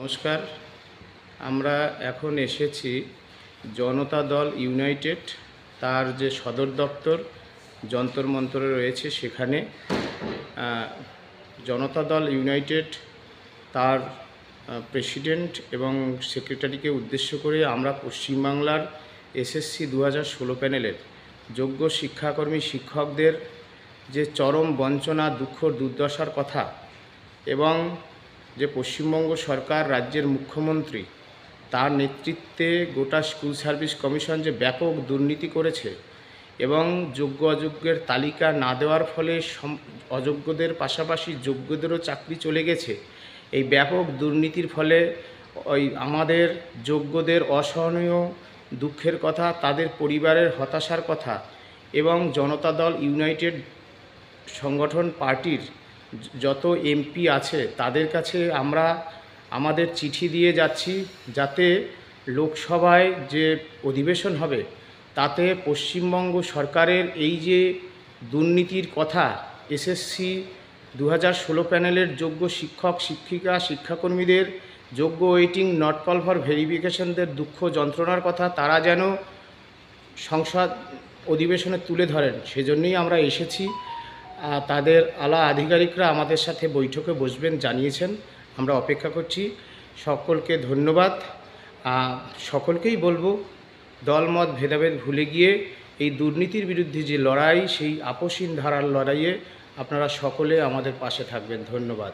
নমস্কার। আমরা এখন এসেছি জনতা দল ইউনাইটেড তার যে সদর দপ্তর যন্তর মন্তরে রয়েছে সেখানে জনতা দল ইউনাইটেড তার প্রেসিডেন্ট এবং সেক্রেটারিকে উদ্দেশ্য করে আমরা পশ্চিমবাংলার এসএসসি 2016 প্যানেলের যোগ্য শিক্ষাকর্মী শিক্ষকদের যে চরম বঞ্চনা দুঃখ দুর্দশার কথা এবং যে পশ্চিমবঙ্গ সরকার রাজ্যের মুখ্যমন্ত্রী তার নেতৃত্বে গোটা স্কুল সার্ভিস কমিশন যে ব্যাপক দুর্নীতি করেছে এবং যোগ্য অযোগ্যের তালিকা না দেওয়ার ফলে অযোগ্যদের পাশাপাশি যোগ্যদেরও চাকরি চলে গেছে। এই ব্যাপক দুর্নীতির ফলে আমাদের যোগ্যদের অসহনীয় দুঃখের কথা, তাদের পরিবারের হতাশার কথা এবং জনতা দল ইউনাইটেড সংগঠন পার্টির যত এমপি আছে তাদের কাছে আমরা আমাদের চিঠি দিয়ে যাচ্ছি, যাতে লোকসভায় যে অধিবেশন হবে তাতে পশ্চিমবঙ্গ সরকারের এই যে দুর্নীতির কথা, এসএসসি 2016 প্যানেলের যোগ্য শিক্ষক শিক্ষিকা শিক্ষাকর্মীদের যোগ্য ওয়েটিং নট কল ফর ভেরিফিকেশনদের দুঃখ যন্ত্রণার কথা তারা যেন সংসদ অধিবেশনে তুলে ধরেন, সেজন্যই আমরা এসেছি। তাদের আলা আধিকারিকরা আমাদের সাথে বৈঠকে বসবেন জানিয়েছেন। আমরা অপেক্ষা করছি। সকলকে ধন্যবাদ। সকলকেই বলবো দলমত ভেদাভেদ ভুলে গিয়ে এই দুর্নীতির বিরুদ্ধে যে লড়াই, সেই আপসহীন ধারার লড়াইয়ে আপনারা সকলে আমাদের পাশে থাকবেন। ধন্যবাদ।